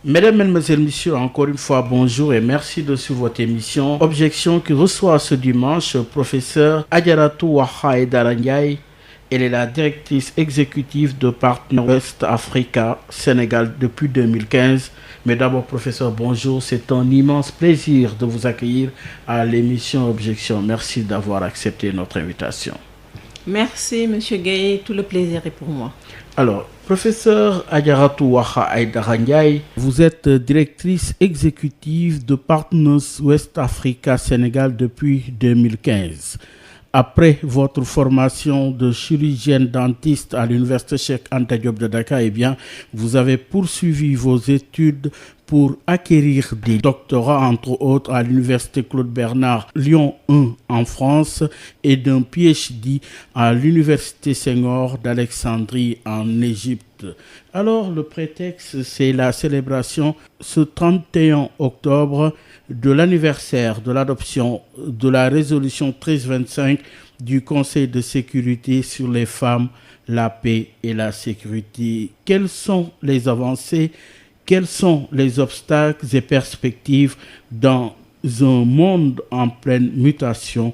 Mesdames, Mesdemoiselles, Messieurs, encore une fois, bonjour et merci de suivre votre émission. Objection qui reçoit ce dimanche professeur Adjaratou Waha Aïdara Ndiaye. Elle est la directrice exécutive de Partner West Africa Sénégal depuis 2015. Mais d'abord, professeur, bonjour. C'est un immense plaisir de vous accueillir à l'émission Objection. Merci d'avoir accepté notre invitation. Merci, Monsieur Gueye. Tout le plaisir est pour moi. Alors, professeur Adjaratou Waha Aïdara Ndiaye, vous êtes directrice exécutive de Partners West Africa Sénégal depuis 2015. Après votre formation de chirurgienne dentiste à l'université Cheikh Anta Diop de Dakar, vous avez poursuivi vos études pour acquérir des doctorats, entre autres, à l'université Claude Bernard Lyon 1 en France et d'un PhD à l'université Senghor d'Alexandrie en Égypte. Alors, le prétexte, c'est la célébration ce 31 octobre de l'anniversaire de l'adoption de la résolution 1325 du Conseil de sécurité sur les femmes, la paix et la sécurité. Quelles sont les avancées? Quels sont les obstacles et perspectives dans un monde en pleine mutation,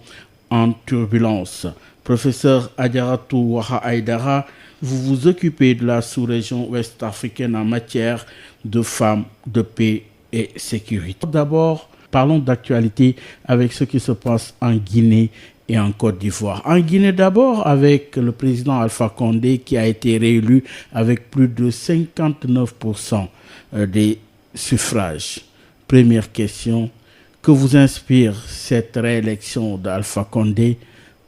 en turbulence? Professeur Adjaratou Waha Aïdara, vous vous occupez de la sous-région ouest-africaine en matière de femmes, de paix et sécurité. D'abord, parlons d'actualité avec ce qui se passe en Guinée et en Côte d'Ivoire. En Guinée d'abord avec le président Alpha Condé qui a été réélu avec plus de 59% des suffrages. Première question, que vous inspire cette réélection d'Alpha Condé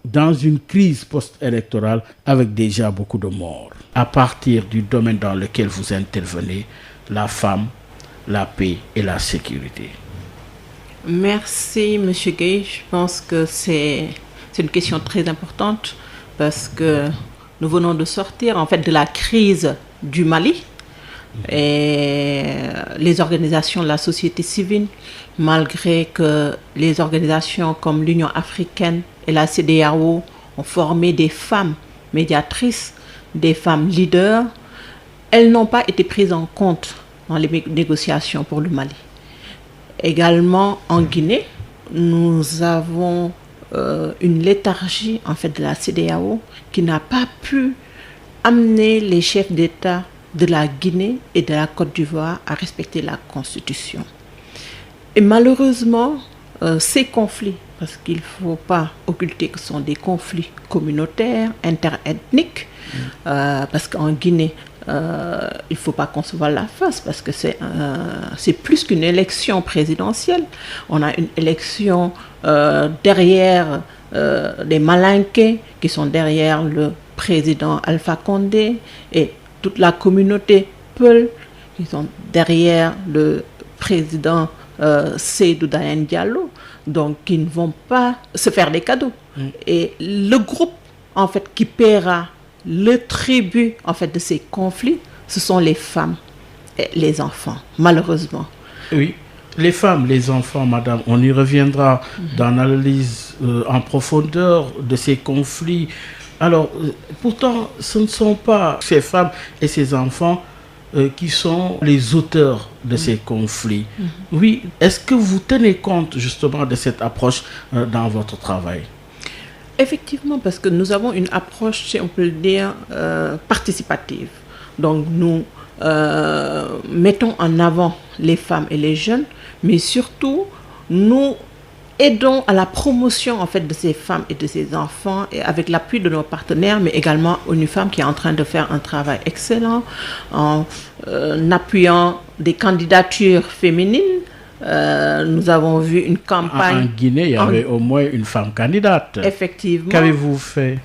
dans une crise post-électorale avec déjà beaucoup de morts? À partir du domaine dans lequel vous intervenez, la femme, la paix et la sécurité. Merci, Monsieur Gueye. Je pense que c'est une question très importante parce que nous venons de sortir en fait de la crise du Mali et les organisations de la société civile, malgré que les organisations comme l'Union africaine et la CEDEAO ont formé des femmes médiatrices, des femmes leaders, elles n'ont pas été prises en compte dans les négociations pour le Mali. Également en Guinée, nous avons une léthargie en fait de la CEDEAO qui n'a pas pu amener les chefs d'État de la Guinée et de la Côte d'Ivoire à respecter la Constitution. Et malheureusement, ces conflits, parce qu'il ne faut pas occulter que ce sont des conflits communautaires, interethniques, parce qu'en Guinée, il ne faut pas qu'on se voile la face parce que c'est plus qu'une élection présidentielle. On a une élection derrière des Malinqués qui sont derrière le président Alpha Condé et toute la communauté Peul qui sont derrière le président Seydou Dayen Diallo, donc qui ne vont pas se faire des cadeaux. Et le groupe en fait qui paiera le tribut en fait de ces conflits, ce sont les femmes et les enfants, malheureusement. Oui, les femmes, les enfants, madame, on y reviendra dans l'analyse en profondeur de ces conflits. Alors, pourtant, ce ne sont pas ces femmes et ces enfants qui sont les auteurs de ces conflits. Oui, est-ce que vous tenez compte justement de cette approche dans votre travail? Effectivement, parce que nous avons une approche, si on peut le dire, participative. Donc, nous mettons en avant les femmes et les jeunes, mais surtout, nous aidons à la promotion en fait de ces femmes et de ces enfants et avec l'appui de nos partenaires, mais également ONU-Femmes qui est en train de faire un travail excellent en appuyant des candidatures féminines. Nous avons vu une campagne. En Guinée, il y avait au moins une femme candidate. Effectivement. Qu'avez-vous fait?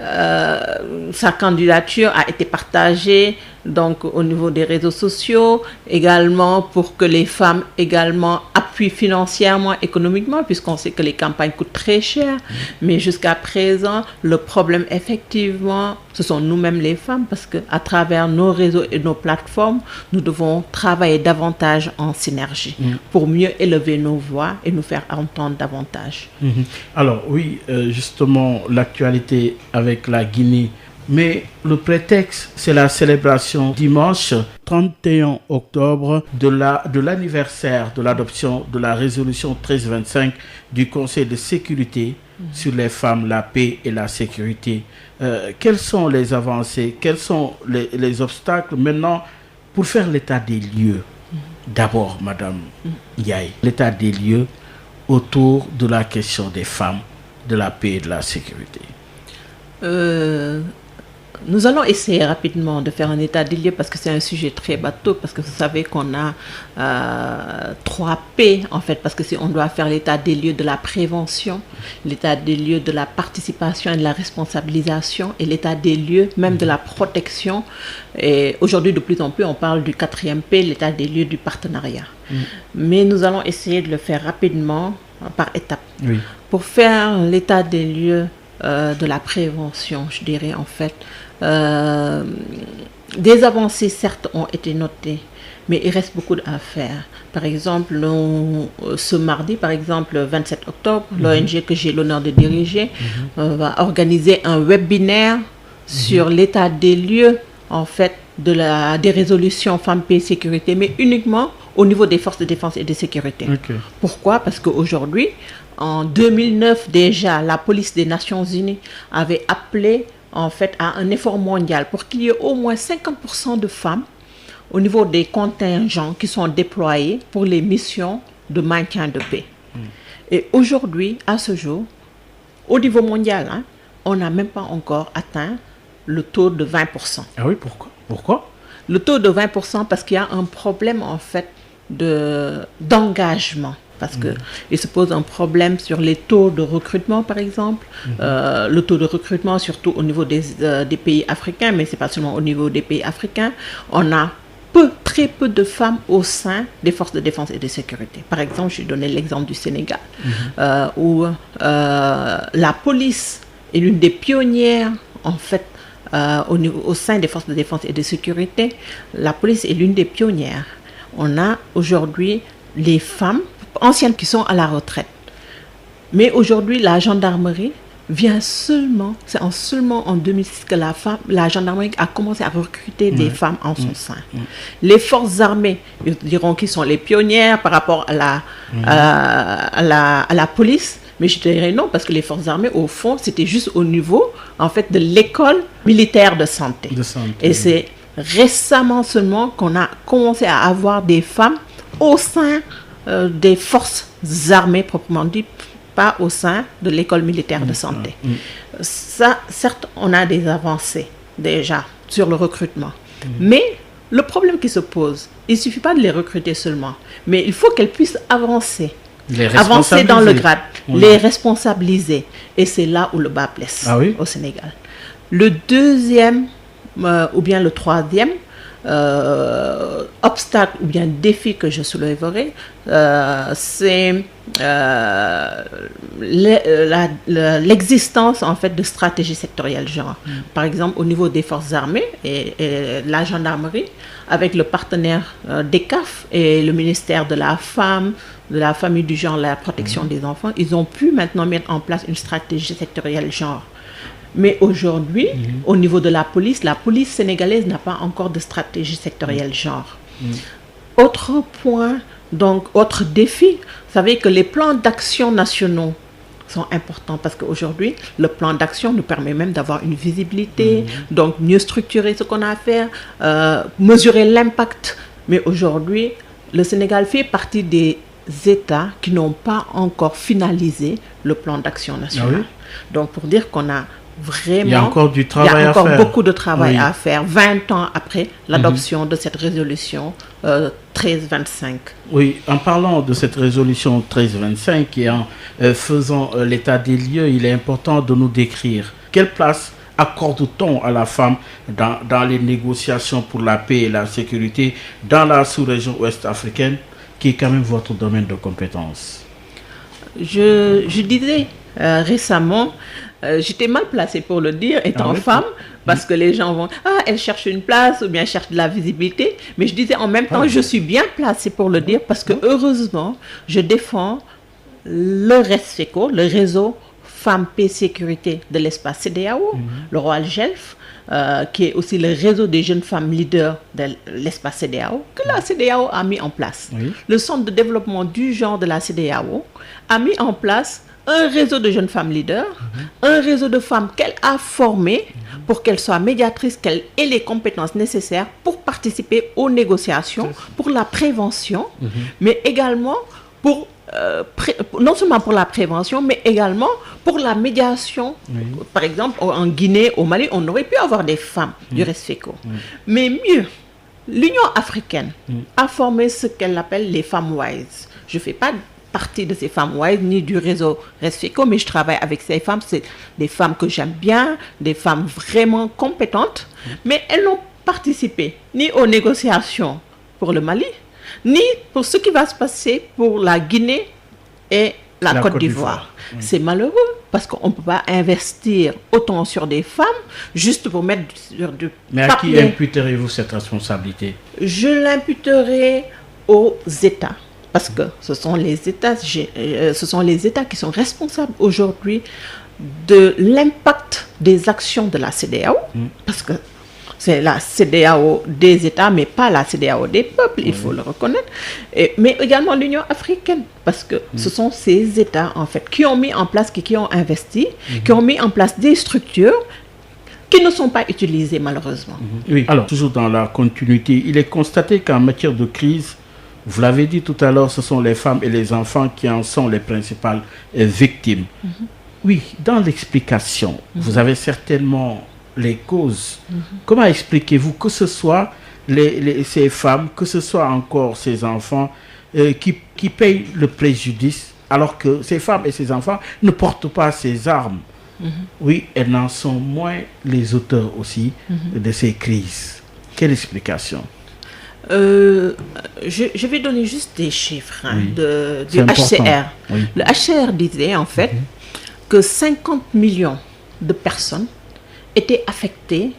Sa candidature a été partagée donc au niveau des réseaux sociaux, également pour que les femmes également appuient financièrement, économiquement, puisqu'on sait que les campagnes coûtent très cher. Mais jusqu'à présent, le problème effectivement, ce sont nous-mêmes les femmes, parce qu'à travers nos réseaux et nos plateformes, nous devons travailler davantage en synergie pour mieux élever nos voix et nous faire entendre davantage. Alors oui, justement, l'actualité avec la Guinée Mais le prétexte, c'est la célébration dimanche 31 octobre de l'anniversaire de l'adoption de la résolution 1325 du Conseil de sécurité sur les femmes, la paix et la sécurité. Quelles sont les avancées, quels sont les obstacles maintenant pour faire l'état des lieux? D'abord, Madame Ndiaye, l'état des lieux autour de la question des femmes, de la paix et de la sécurité. Nous allons essayer rapidement de faire un état des lieux parce que c'est un sujet très bateau, parce que vous savez qu'on a 3 P en fait, parce que on doit faire l'état des lieux de la prévention, l'état des lieux de la participation et de la responsabilisation et l'état des lieux même de la protection. Et aujourd'hui, de plus en plus, on parle du 4e P, l'état des lieux du partenariat. Mais nous allons essayer de le faire rapidement, par étapes. Oui. Pour faire l'état des lieux de la prévention, je dirais en fait, des avancées certes ont été notées, mais il reste beaucoup à faire. Par exemple, ce mardi, par exemple, 27 octobre, l'ONG que j'ai l'honneur de diriger va organiser un webinaire sur l'état des lieux en fait des résolutions femmes, paix, sécurité, mais uniquement au niveau des forces de défense et de sécurité. Okay. Pourquoi? Parce qu'aujourd'hui, en 2009 déjà, la police des Nations Unies avait appelé en fait à un effort mondial pour qu'il y ait au moins 50% de femmes au niveau des contingents qui sont déployés pour les missions de maintien de paix. Et aujourd'hui, à ce jour, au niveau mondial, on n'a même pas encore atteint le taux de 20%. Ah oui, pourquoi? Le taux de 20% parce qu'il y a un problème en fait d'engagement. Parce qu'il se pose un problème sur les taux de recrutement, par exemple. Le taux de recrutement, surtout au niveau des pays africains, mais ce n'est pas seulement au niveau des pays africains. On a très peu de femmes au sein des forces de défense et de sécurité. Par exemple, je vais donner l'exemple du Sénégal, où la police est l'une des pionnières, en fait, au sein des forces de défense et de sécurité. La police est l'une des pionnières. On a aujourd'hui les femmes anciennes qui sont à la retraite. Mais aujourd'hui, la gendarmerie vient seulement en 2006 que la gendarmerie a commencé à recruter des femmes en son sein. Les forces armées, ils diront qu'ils sont les pionnières par rapport à la police, mais je dirais non, parce que les forces armées, au fond, c'était juste au niveau, en fait, de l'école militaire de santé. Et c'est récemment seulement qu'on a commencé à avoir des femmes au sein des forces armées proprement dit, pas au sein de l'école militaire de santé. Ça, certes, on a des avancées déjà sur le recrutement. Mais le problème qui se pose, il ne suffit pas de les recruter seulement, mais il faut qu'elles puissent avancer dans le grade, les responsabiliser. Et c'est là où le bas blesse au Sénégal. Le deuxième, ou bien le troisième, obstacle ou bien défi que je soulèverai, c'est l'existence en fait de stratégies sectorielles genre. Par exemple, au niveau des forces armées et la gendarmerie, avec le partenaire DECAF et le ministère de la Femme, de la Famille, du Genre, la protection des enfants, ils ont pu maintenant mettre en place une stratégie sectorielle genre. Mais aujourd'hui, au niveau de la police sénégalaise n'a pas encore de stratégie sectorielle genre. Autre point, donc autre défi, vous savez que les plans d'action nationaux sont importants parce qu'aujourd'hui, le plan d'action nous permet même d'avoir une visibilité, donc mieux structurer ce qu'on a à faire, mesurer l'impact. Mais aujourd'hui, le Sénégal fait partie des États qui n'ont pas encore finalisé le plan d'action national. Donc pour dire qu'on a vraiment, il y a encore du travail à faire. Beaucoup de travail à faire, 20 ans après l'adoption de cette résolution 1325. Oui, en parlant de cette résolution 1325 et en faisant l'état des lieux, il est important de nous décrire quelle place accorde-t-on à la femme dans les négociations pour la paix et la sécurité dans la sous-région ouest africaine, qui est quand même votre domaine de compétence. Je disais récemment, j'étais mal placée pour le dire, étant femme, parce que les gens vont, elle cherche une place ou bien cherche de la visibilité. Mais je disais en même temps, je suis bien placée pour le dire parce que heureusement, je défends le RESFECO, le réseau Femmes, Paix, Sécurité de l'espace CEDEAO, le roi Algelf. qui est aussi le réseau des jeunes femmes leaders de l'espace CEDEAO, que la CEDEAO a mis en place. Oui. Le Centre de développement du genre de la CEDEAO a mis en place un réseau de jeunes femmes leaders, un réseau de femmes qu'elle a formées pour qu'elles soient médiatrices, qu'elles aient les compétences nécessaires pour participer aux négociations, pour la prévention, mais également pour non seulement pour la prévention, mais également pour la médiation. Par exemple, en Guinée, au Mali, on aurait pu avoir des femmes du RESFECO. Mais mieux, l'Union africaine a formé ce qu'elle appelle les femmes WISE. Je ne fais pas partie de ces femmes WISE ni du réseau RESFECO, mais je travaille avec ces femmes. C'est des femmes que j'aime bien, des femmes vraiment compétentes, mais elles n'ont participé ni aux négociations pour le Mali, ni pour ce qui va se passer pour la Guinée et la Côte d'Ivoire. C'est malheureux parce qu'on ne peut pas investir autant sur des femmes juste pour mettre sur du Mais papier. à qui imputerez-vous cette responsabilité? Je l'imputerai aux États parce que ce sont les États qui sont responsables aujourd'hui de l'impact des actions de la CEDEAO, parce que c'est la CEDEAO des États, mais pas la CEDEAO des peuples, il faut le reconnaître. Mais également l'Union africaine, parce que ce sont ces États, en fait, qui ont mis en place, qui ont investi, qui ont mis en place des structures qui ne sont pas utilisées, malheureusement. Oui, alors, toujours dans la continuité, il est constaté qu'en matière de crise, vous l'avez dit tout à l'heure, ce sont les femmes et les enfants qui en sont les principales victimes. Oui, dans l'explication, vous avez certainement les causes. Comment expliquez-vous que ce soit ces femmes, que ce soit encore ces enfants qui payent le préjudice, alors que ces femmes et ces enfants ne portent pas ces armes? Oui, elles en sont moins les auteurs aussi de ces crises. Quelle explication? Je vais donner juste des chiffres du HCR. Oui. Le HCR disait en fait que 50 millions de personnes étaient affectées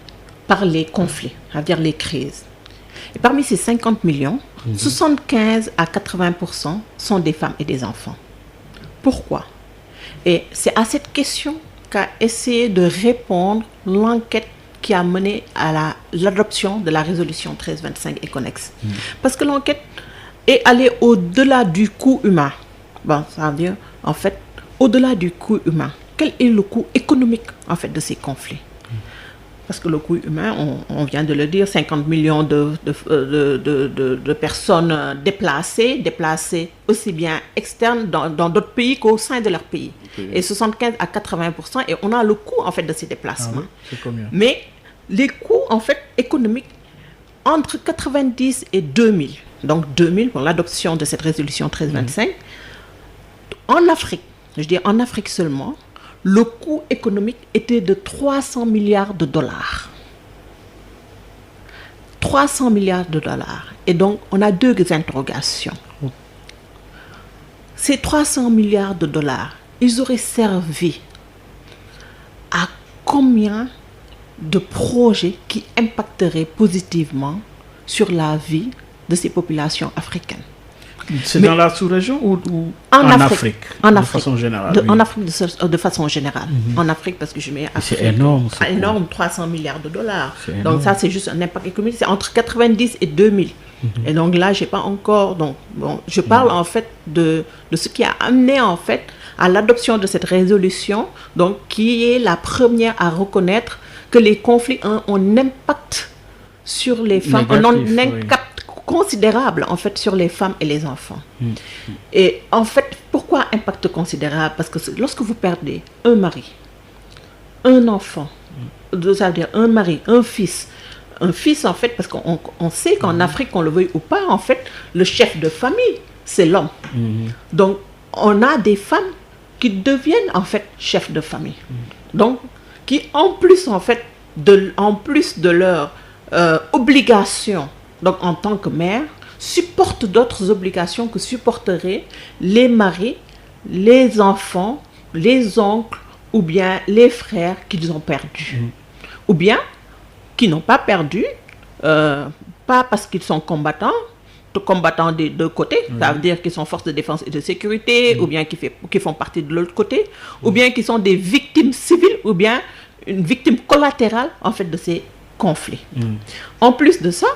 par les conflits, c'est-à-dire les crises. Et parmi ces 50 millions, 75 à 80% sont des femmes et des enfants. Pourquoi? Et c'est à cette question qu'a essayé de répondre l'enquête qui a mené à l'adoption de la résolution 1325 et connexes. Parce que l'enquête est allée au-delà du coût humain. Bon, ça veut dire, en fait, au-delà du coût humain. Quel est le coût économique, en fait, de ces conflits? Parce que le coût humain, on vient de le dire, 50 millions de personnes déplacées aussi bien externes dans d'autres pays qu'au sein de leur pays. Et 75 à 80%, et on a le coût, en fait, de ces déplacements. C'est combien? Mais les coûts, en fait, économiques, entre 90 et 2000, donc 2000 pour l'adoption de cette résolution 1325, en Afrique, je dis en Afrique seulement, le coût économique était de 300 milliards de dollars. 300 milliards de dollars. Et donc, on a deux interrogations. Ces 300 milliards de dollars, ils auraient servi à combien de projets qui impacteraient positivement sur la vie de ces populations africaines? C'est dans la sous-région ou en Afrique? En Afrique. De façon générale. En Afrique de façon générale. En Afrique, parce que je mets Afrique. C'est énorme. C'est énorme, 300 milliards de dollars. Donc ça, c'est juste un impact économique. C'est entre 90 et 2000. Et donc là, j'ai pas encore... Donc, bon, je parle en fait de ce qui a amené en fait à l'adoption de cette résolution, donc qui est la première à reconnaître que les conflits ont un impact sur les femmes, un impact considérable en fait sur les femmes et les enfants. Et en fait, pourquoi impact considérable? Parce que lorsque vous perdez un mari, un enfant, ça veut dire un mari, un fils en fait, parce qu'on sait qu'en Afrique, qu'on le veuille ou pas, en fait, le chef de famille, c'est l'homme. Donc, on a des femmes qui deviennent en fait chefs de famille. Donc, qui en plus en fait, en plus de leur obligation, donc en tant que mère, supportent d'autres obligations que supporteraient les maris, les enfants, les oncles ou bien les frères qu'ils ont perdus. Ou bien qui n'ont pas perdu, pas parce qu'ils sont combattants des deux côtés, ça veut dire qu'ils sont forces de défense et de sécurité, ou bien qui font partie de l'autre côté, ou bien qui sont des victimes civiles, ou bien une victime collatérale en fait de ces conflits. En plus de ça,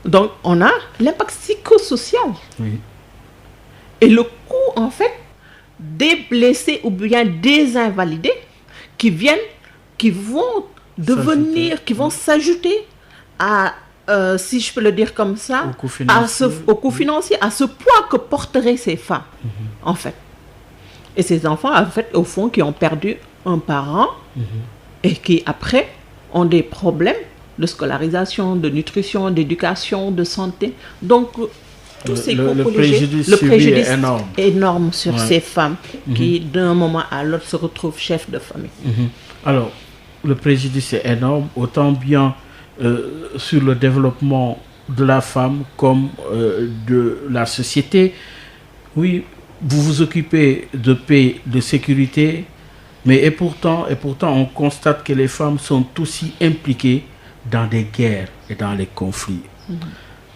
donc on a l'impact psychosocial. Et le coût en fait des blessés ou bien des invalidés qui vont devenir, qui vont s'ajouter à, si je peux le dire comme ça, au coût financier, à ce poids que porteraient ces femmes, en fait. Et ces enfants, en fait, au fond, qui ont perdu un parent et qui, après, ont des problèmes de scolarisation, de nutrition, d'éducation, de santé. Donc, tous ces le préjudice est énorme sur ces femmes qui, d'un moment à l'autre, se retrouvent chefs de famille. Alors, le préjudice est énorme, autant bien sur le développement de la femme comme de la société. Oui, vous vous occupez de paix, de sécurité, mais et pourtant, on constate que les femmes sont aussi impliquées dans des guerres et dans les conflits.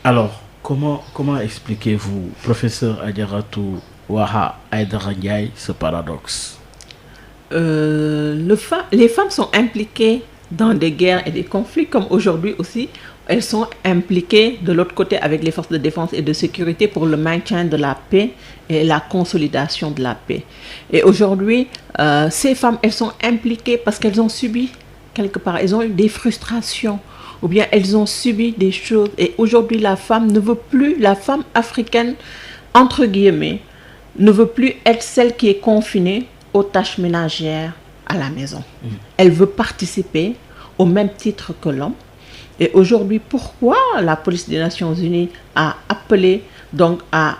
Alors, comment expliquez-vous, professeur Adjaratou Waha Aïdara Ndiaye, ce paradoxe? Les femmes sont impliquées dans des guerres et des conflits, comme aujourd'hui aussi, elles sont impliquées de l'autre côté avec les forces de défense et de sécurité pour le maintien de la paix et la consolidation de la paix. Et aujourd'hui, ces femmes, elles sont impliquées parce qu'elles ont subi, quelque part, elles ont eu des frustrations, ou bien elles ont subi des choses. Et aujourd'hui, la femme ne veut plus, la femme africaine, entre guillemets, ne veut plus être celle qui est confinée aux tâches ménagères à la maison. Elle veut participer au même titre que l'homme. Et aujourd'hui, pourquoi la police des Nations Unies a appelé donc à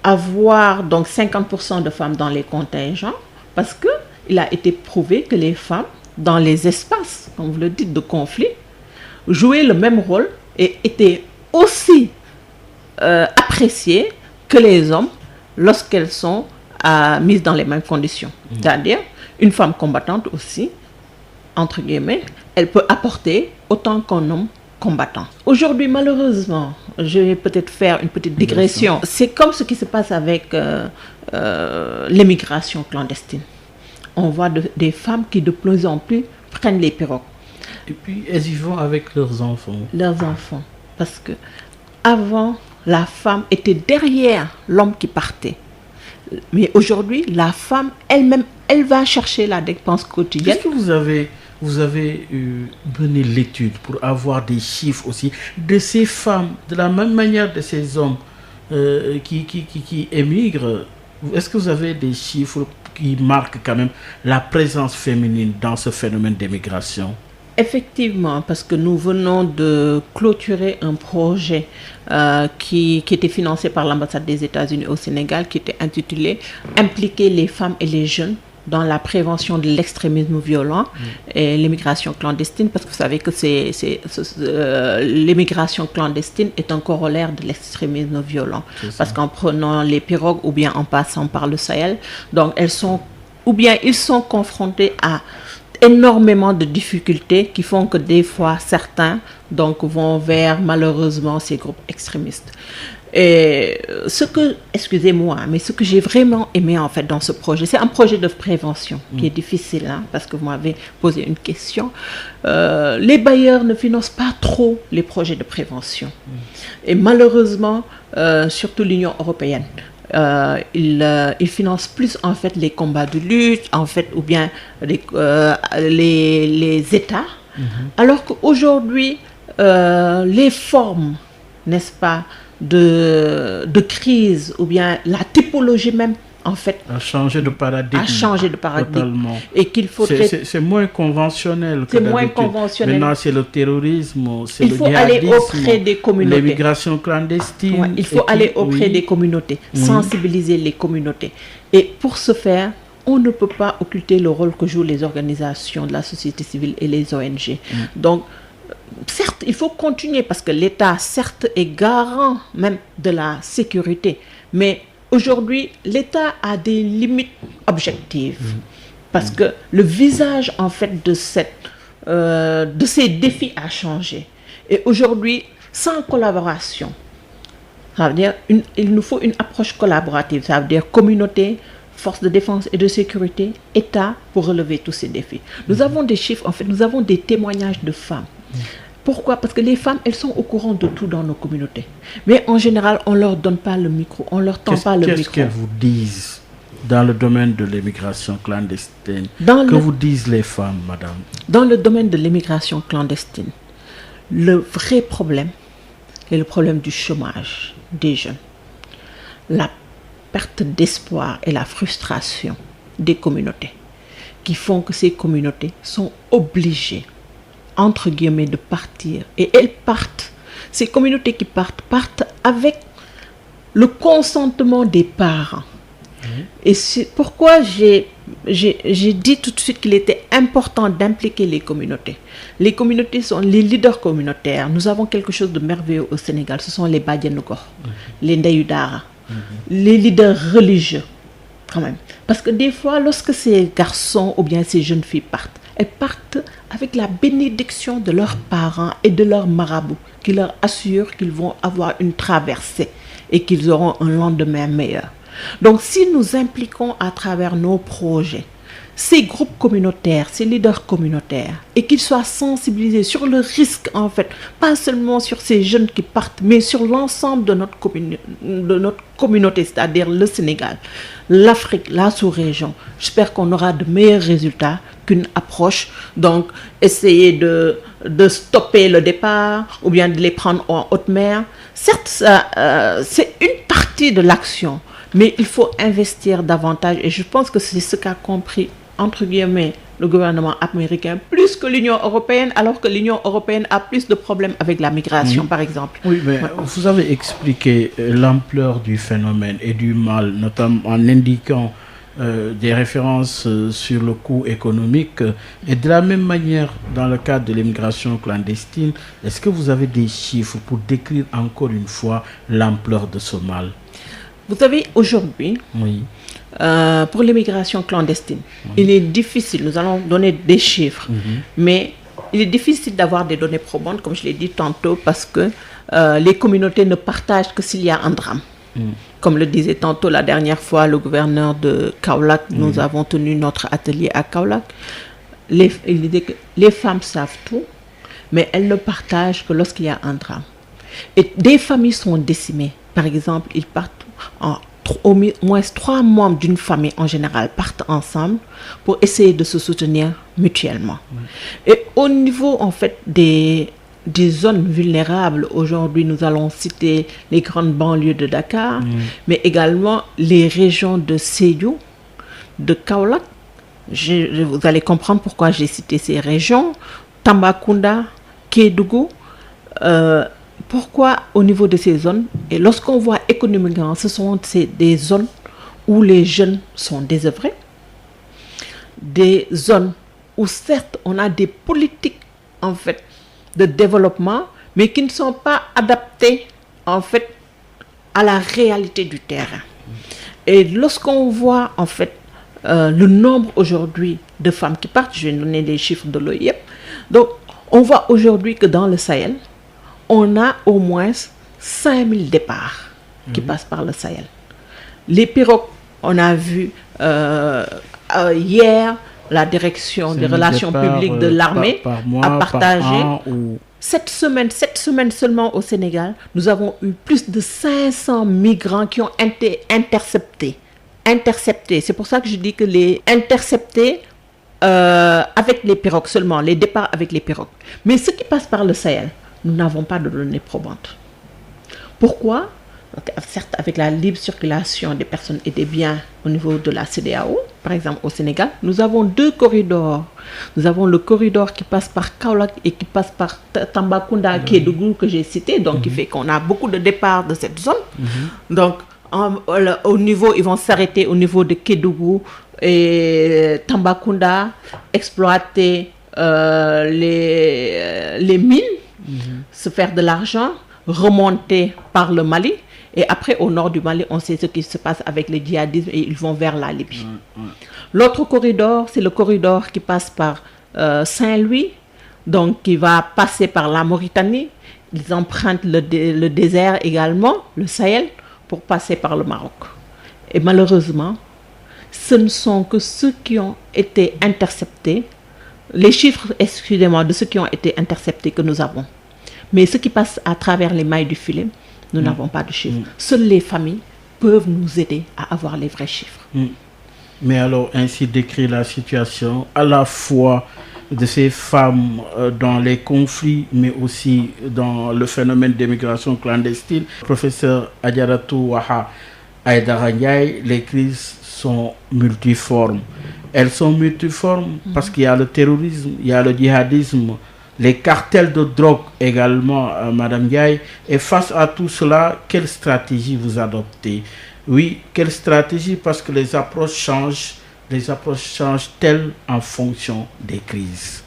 avoir donc 50% de femmes dans les contingents? Parce que il a été prouvé que les femmes dans les espaces, comme vous le dites, de conflit, jouaient le même rôle et étaient aussi appréciées que les hommes lorsqu'elles sont mises dans les mêmes conditions. C'est-à-dire, une femme combattante aussi, entre guillemets, elle peut apporter autant qu'un homme combattant. Aujourd'hui, malheureusement, je vais peut-être faire une petite digression. C'est comme ce qui se passe avec l'émigration clandestine. On voit des femmes qui de plus en plus prennent les pirogues. Et puis, elles y vont avec leurs enfants. Leurs enfants. Parce que avant, la femme était derrière l'homme qui partait. Mais aujourd'hui, la femme elle-même, elle va chercher la dépense quotidienne. Est-ce que vous avez mené l'étude pour avoir des chiffres aussi de ces femmes, de la même manière de ces hommes qui émigrent? Est-ce que vous avez des chiffres qui marquent quand même la présence féminine dans ce phénomène d'émigration? Effectivement, parce que nous venons de clôturer un projet qui était financé par l'ambassade des États-Unis au Sénégal, qui était intitulé « Impliquer les femmes et les jeunes dans la prévention de l'extrémisme violent et l'immigration clandestine », parce que vous savez que l'immigration clandestine est un corollaire de l'extrémisme violent. Parce qu'en prenant les pirogues ou bien en passant par le Sahel, donc ils sont confrontés à énormément de difficultés qui font que des fois certains donc vont vers malheureusement ces groupes extrémistes. Et ce que j'ai vraiment aimé en fait dans ce projet, c'est un projet de prévention qui est difficile, hein, parce que vous m'avez posé une question. Les bailleurs ne financent pas trop les projets de prévention. Et malheureusement, surtout l'Union européenne, il finance plus en fait les combats de lutte en fait ou bien les États, alors qu'aujourd'hui les formes, n'est-ce pas, de crise ou bien la typologie même en fait a changé de paradigme. Totalement. Et qu'il faudrait... C'est moins conventionnel que c'est moins conventionnel. Maintenant, c'est le terrorisme, c'est le djihadisme. Il faut aller auprès des communautés. L'immigration clandestine. Ouais, il faut aller auprès des communautés, sensibiliser les communautés. Et pour ce faire, on ne peut pas occulter le rôle que jouent les organisations de la société civile et les ONG. Donc, certes, il faut continuer parce que l'État, certes, est garant même de la sécurité, mais aujourd'hui, l'État a des limites objectives parce que le visage, en fait, de ces défis a changé. Et aujourd'hui, sans collaboration, ça veut dire il nous faut une approche collaborative. Ça veut dire communauté, forces de défense et de sécurité, État, pour relever tous ces défis. Nous avons des chiffres, en fait, nous avons des témoignages de femmes. Pourquoi? Parce que les femmes, elles sont au courant de tout dans nos communautés. Mais en général, on ne leur donne pas le micro, on ne leur tend pas le micro. Qu'est-ce qu'elles vous disent dans le domaine de l'immigration clandestine? Vous disent les femmes, madame? Dans le domaine de l'immigration clandestine, le vrai problème est le problème du chômage des jeunes. La perte d'espoir et la frustration des communautés qui font que ces communautés sont obligées, entre guillemets, de partir. Et elles partent. Ces communautés qui partent avec le consentement des parents. Et c'est pourquoi j'ai dit tout de suite qu'il était important d'impliquer les communautés. Les communautés sont les leaders communautaires. Nous avons quelque chose de merveilleux au Sénégal. Ce sont les Badiane Gox, les Ndeyu Dara, les leaders religieux, quand même. Parce que des fois, lorsque ces garçons ou bien ces jeunes filles partent, elles partent avec la bénédiction de leurs parents et de leurs marabouts qui leur assurent qu'ils vont avoir une traversée et qu'ils auront un lendemain meilleur. Donc, si nous impliquons à travers nos projets ces groupes communautaires, ces leaders communautaires, et qu'ils soient sensibilisés sur le risque, en fait, pas seulement sur ces jeunes qui partent, mais sur l'ensemble de notre communauté, c'est-à-dire le Sénégal, l'Afrique, la sous-région, j'espère qu'on aura de meilleurs résultats qu'une approche. Donc, essayer de stopper le départ ou bien de les prendre en haute mer. Certes, c'est une partie de l'action, mais il faut investir davantage et je pense que c'est ce qu'a compris, entre guillemets, le gouvernement américain, plus que l'Union européenne, alors que l'Union européenne a plus de problèmes avec la migration, par exemple. Oui, mais vous avez expliqué l'ampleur du phénomène et du mal, notamment en indiquant des références sur le coût économique. Et de la même manière, dans le cadre de l'immigration clandestine, est-ce que vous avez des chiffres pour décrire encore une fois l'ampleur de ce mal? Vous savez, aujourd'hui, pour l'immigration clandestine, il est difficile, nous allons donner des chiffres, mais il est difficile d'avoir des données probantes, comme je l'ai dit tantôt, parce que les communautés ne partagent que s'il y a un drame. Comme le disait tantôt la dernière fois le gouverneur de Kaolack, nous avons tenu notre atelier à Kaolack. Il disait que les femmes savent tout, mais elles ne partagent que lorsqu'il y a un drame. Et des familles sont décimées. Par exemple, ils partent au moins 3 membres d'une famille en général partent ensemble pour essayer de se soutenir mutuellement. Et au niveau en fait des zones vulnérables, aujourd'hui nous allons citer les grandes banlieues de Dakar, mais également les régions de Sédhiou, de Kaolack. Vous allez comprendre pourquoi j'ai cité ces régions, Tambacounda, Kédougou. Pourquoi au niveau de ces zones? Et lorsqu'on voit économiquement, ce sont des zones où les jeunes sont désœuvrés, des zones où certes on a des politiques en fait de développement, mais qui ne sont pas adaptées en fait à la réalité du terrain. Et lorsqu'on voit en fait le nombre aujourd'hui de femmes qui partent, je vais donner les chiffres de l'OIM, donc on voit aujourd'hui que dans le Sahel, on a au moins 5000 départs qui passent par le Sahel. Les pirogues, on a vu hier, la direction des relations publiques de l'armée a partagé. Cette semaine seulement au Sénégal, nous avons eu plus de 500 migrants qui ont été interceptés. C'est pour ça que je dis que les interceptés avec les pirogues seulement, les départs avec les pirogues. Mais ceux qui passent par le Sahel, nous n'avons pas de données probantes. Pourquoi? Donc, certes, avec la libre circulation des personnes et des biens au niveau de la CEDEAO, par exemple au Sénégal, nous avons 2 corridors. Nous avons le corridor qui passe par Kaolack et qui passe par Tambacounda, Kédougou, que j'ai cité, donc qui fait qu'on a beaucoup de départs de cette zone. Donc, au niveau, ils vont s'arrêter au niveau de Kédougou et Tambacounda, exploiter les mines, se faire de l'argent, remonter par le Mali. Et après, au nord du Mali, on sait ce qui se passe avec le djihadisme et ils vont vers la Libye. L'autre corridor, c'est le corridor qui passe par Saint-Louis, donc qui va passer par la Mauritanie. Ils empruntent le désert également, le Sahel, pour passer par le Maroc. Et malheureusement, ce ne sont que ceux qui ont été interceptés, les chiffres, excusez-moi, de ceux qui ont été interceptés que nous avons. Mais ce qui passe à travers les mailles du filet, nous n'avons pas de chiffres. Seules les familles peuvent nous aider à avoir les vrais chiffres. Mais alors, ainsi décrire la situation à la fois de ces femmes dans les conflits, mais aussi dans le phénomène d'immigration clandestine. Professeur Adjaratou Waha Aïdara Ndiaye, les crises sont multiformes. Elles sont multiformes parce qu'il y a le terrorisme, il y a le djihadisme, les cartels de drogue également, Madame Ndiaye. Et face à tout cela, quelle stratégie vous adoptez? Oui, quelle stratégie? Parce que les approches changent-elles en fonction des crises?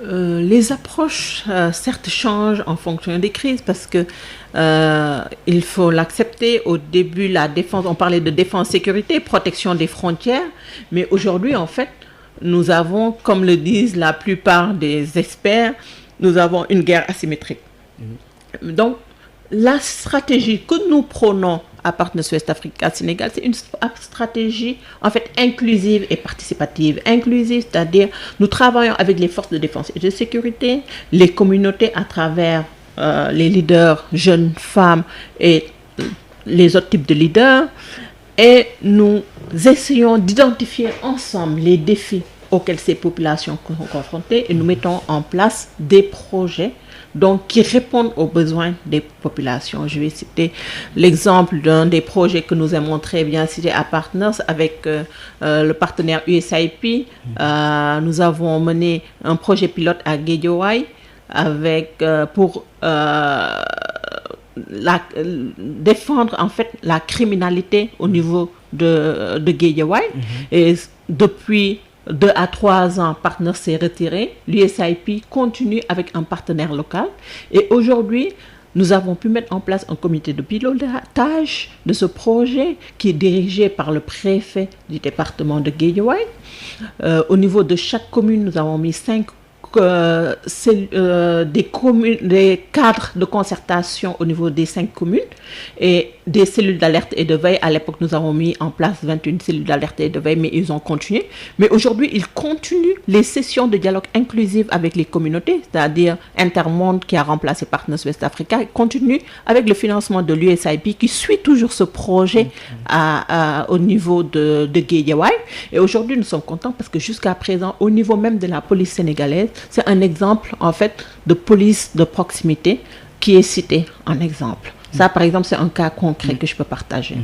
Les approches, certes, changent en fonction des crises parce que il faut l'accepter. Au début, la défense, on parlait de défense, sécurité, protection des frontières, mais aujourd'hui, en fait, nous avons, comme le disent la plupart des experts, nous avons une guerre asymétrique. Donc, la stratégie que nous prenons à Partners West Africa Sénégal, c'est une stratégie en fait inclusive et participative. Inclusive, c'est-à-dire nous travaillons avec les forces de défense et de sécurité, les communautés à travers les leaders, jeunes femmes et les autres types de leaders, et nous essayons d'identifier ensemble les défis auxquels ces populations sont confrontées et nous mettons en place des projets donc, qui répondent aux besoins des populations. Je vais citer l'exemple d'un des projets que nous aimons très bien citer à Partners avec le partenaire USAID. Nous avons mené un projet pilote à Guédiawaye avec pour défendre en fait la criminalité au niveau de Guédiawaye. Et depuis 2 à 3 ans, Partners s'est retiré. L'USAID continue avec un partenaire local. Et aujourd'hui, nous avons pu mettre en place un comité de pilotage de ce projet qui est dirigé par le préfet du département de Guédiawaye. Au niveau de chaque commune, nous avons mis 5 des cadres de concertation au niveau des 5 communes et des cellules d'alerte et de veille. À l'époque, nous avons mis en place 21 cellules d'alerte et de veille, mais ils ont continué. Mais aujourd'hui, ils continuent les sessions de dialogue inclusif avec les communautés, c'est-à-dire Intermonde qui a remplacé Partners West Africa, et continue avec le financement de l'USAID qui suit toujours ce projet au niveau de Guédiawaye. Et aujourd'hui, nous sommes contents parce que jusqu'à présent, au niveau même de la police sénégalaise, c'est un exemple en fait de police de proximité qui est cité en exemple. Ça, par exemple, c'est un cas concret que je peux partager.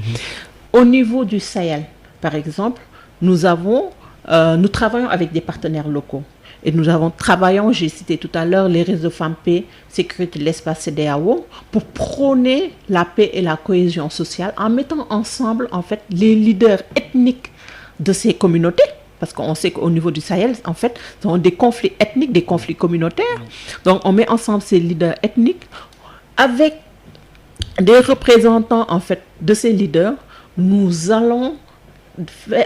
Au niveau du Sahel, par exemple, nous travaillons avec des partenaires locaux. Et travaillons, j'ai cité tout à l'heure, les réseaux femmes paix, sécurité de l'espace CEDEAO, pour prôner la paix et la cohésion sociale en mettant ensemble en fait les leaders ethniques de ces communautés. Parce qu'on sait qu'au niveau du Sahel, en fait, ce sont des conflits ethniques, des conflits communautaires. Donc, on met ensemble ces leaders ethniques avec des représentants, en fait, de ces leaders. Nous allons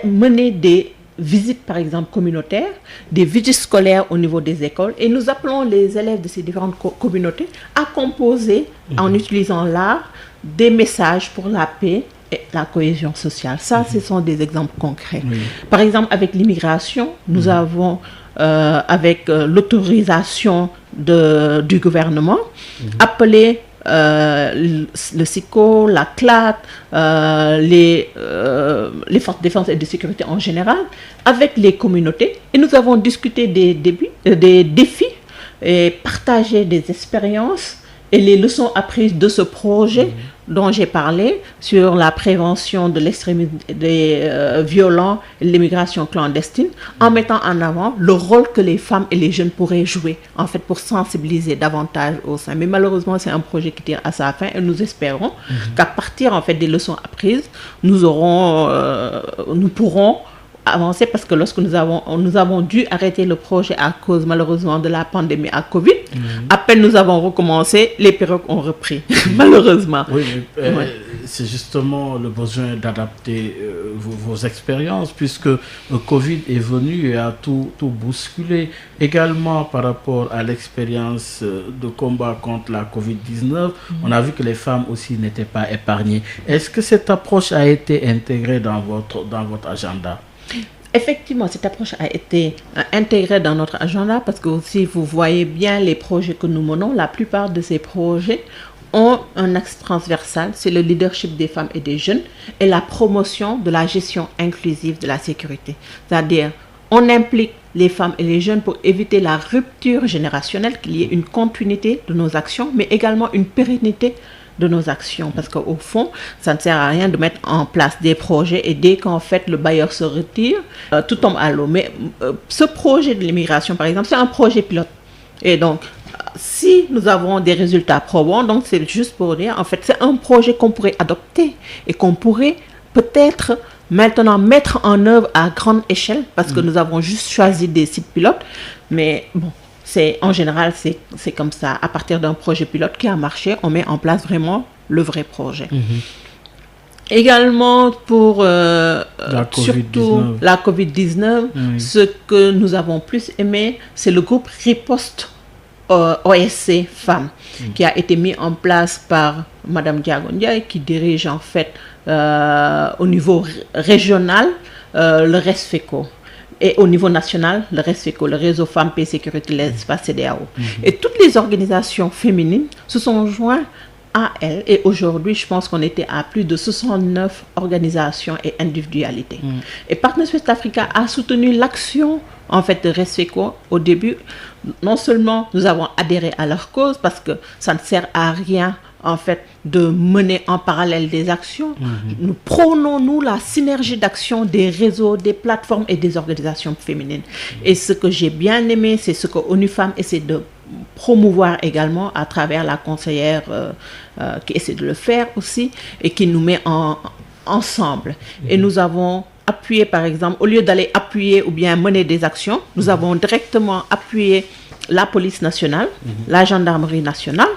mener des visites, par exemple, communautaires, des visites scolaires au niveau des écoles. Et nous appelons les élèves de ces différentes communautés à composer, en utilisant l'art, des messages pour la paix et la cohésion sociale. Ça, ce sont des exemples concrets. Par exemple, avec l'immigration, nous avons, avec l'autorisation du gouvernement, appelé le SICO, la CLAT, les forces de défense et de sécurité en général, avec les communautés. Et nous avons discuté des défis et partagé des expériences et les leçons apprises de ce projet dont j'ai parlé sur la prévention de l'extrémisme violent et l'immigration clandestine, en mettant en avant le rôle que les femmes et les jeunes pourraient jouer en fait pour sensibiliser davantage au sein. Mais malheureusement, c'est un projet qui tire à sa fin et nous espérons qu'à partir en fait des leçons apprises, nous pourrons avancé parce que lorsque nous avons dû arrêter le projet à cause malheureusement de la pandémie à Covid, à peine nous avons recommencé, les pirogues ont repris, malheureusement. Oui, mais c'est justement le besoin d'adapter vos expériences, puisque le Covid est venu et a tout bousculé. Également par rapport à l'expérience de combat contre la Covid-19, on a vu que les femmes aussi n'étaient pas épargnées. Est-ce que cette approche a été intégrée dans votre agenda? Effectivement, cette approche a été intégrée dans notre agenda parce que aussi vous voyez bien les projets que nous menons, la plupart de ces projets ont un axe transversal, c'est le leadership des femmes et des jeunes et la promotion de la gestion inclusive de la sécurité. C'est-à-dire, on implique les femmes et les jeunes pour éviter la rupture générationnelle, qu'il y ait une continuité de nos actions, mais également une pérennité de nos actions, parce qu'au fond, ça ne sert à rien de mettre en place des projets et dès qu'en fait le bailleur se retire, tout tombe à l'eau. Mais ce projet de l'immigration, par exemple, c'est un projet pilote. Et donc, si nous avons des résultats probants, donc c'est juste pour dire, en fait, c'est un projet qu'on pourrait adopter et qu'on pourrait peut-être maintenant mettre en œuvre à grande échelle, parce que nous avons juste choisi des sites pilotes, mais bon, en général, c'est comme ça. À partir d'un projet pilote qui a marché, on met en place vraiment le vrai projet. Également pour surtout la COVID-19, ce que nous avons plus aimé, c'est le groupe Riposte OSC Femmes, qui a été mis en place par Madame Diago Ndiaye, qui dirige en fait au niveau régional le RESFECO. Et au niveau national, le RESFECO, le réseau Femmes, Paix, Sécurité, l'espace CEDEAO. Et toutes les organisations féminines se sont jointes à elle. Et aujourd'hui, je pense qu'on était à plus de 69 organisations et individualités. Et Partners West Africa a soutenu l'action en fait de RESFECO au début. Non seulement nous avons adhéré à leur cause, parce que ça ne sert à rien en fait de mener en parallèle des actions. Nous prônons, nous, la synergie d'action des réseaux, des plateformes et des organisations féminines. Et ce que j'ai bien aimé, c'est ce que ONU Femmes essaie de promouvoir également à travers la conseillère qui essaie de le faire aussi et qui nous met ensemble. Et nous avons appuyé, par exemple, au lieu d'aller appuyer ou bien mener des actions, nous avons directement appuyé la police nationale, la gendarmerie nationale,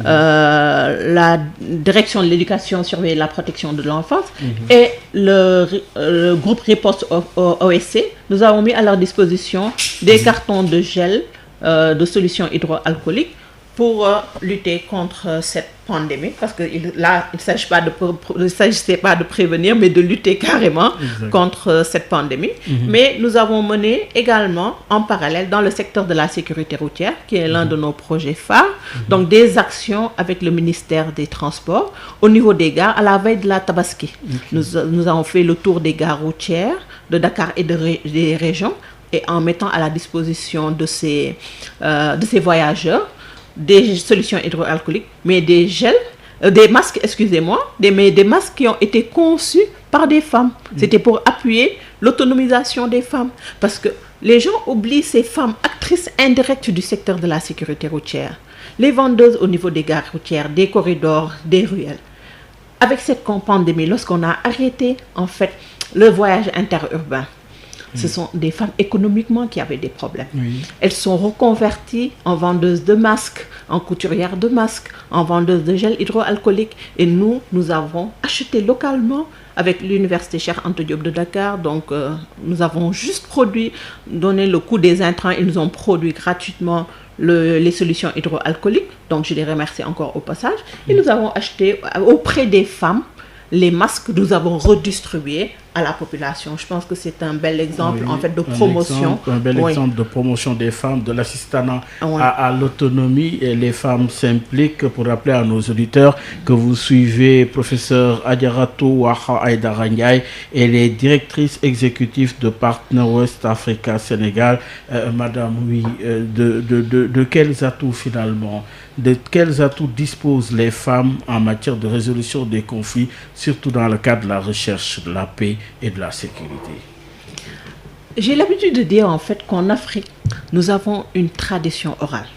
la direction de l'éducation, surveiller la protection de l'enfance et le groupe Riposte OSC. Nous avons mis à leur disposition des cartons de gel, de solutions hydroalcooliques pour lutter contre cette pandémie, parce que là, il ne s'agissait pas de prévenir, mais de lutter carrément contre cette pandémie. Mais nous avons mené également en parallèle dans le secteur de la sécurité routière, qui est l'un de nos projets phares, donc des actions avec le ministère des Transports au niveau des gares à la veille de la Tabaski. Nous avons fait le tour des gares routières de Dakar et des régions, et en mettant à la disposition de ces voyageurs des solutions hydroalcooliques, mais des masques, mais des masques qui ont été conçus par des femmes. C'était pour appuyer l'autonomisation des femmes. Parce que les gens oublient ces femmes actrices indirectes du secteur de la sécurité routière. Les vendeuses au niveau des gares routières, des corridors, des ruelles. Avec cette pandémie, lorsqu'on a arrêté, en fait, le voyage interurbain, ce sont des femmes économiquement qui avaient des problèmes. Elles sont reconverties en vendeuses de masques, en couturières de masques, en vendeuses de gel hydroalcoolique. Et nous avons acheté localement avec l'université Cheikh Anta Diop de Dakar. Donc, nous avons juste donné le coût des intrants. Ils nous ont produit gratuitement les solutions hydroalcooliques. Donc, je les remercie encore au passage. Et nous avons acheté auprès des femmes les masques que nous avons redistribués à la population. Je pense que c'est un bel exemple en fait de promotion. Un bel exemple de promotion des femmes, de l'assistanat à l'autonomie. Et les femmes s'impliquent. Pour rappeler à nos auditeurs que vous suivez professeur Adjaratou Waha Aïdara Ndiaye, elle est directrice exécutive de Partners West Africa Sénégal. Madame, de quels atouts finalement, de quels atouts disposent les femmes en matière de résolution des conflits, surtout dans le cadre de la recherche de la paix et de la sécurité? J'ai l'habitude de dire en fait qu'en Afrique, nous avons une tradition orale.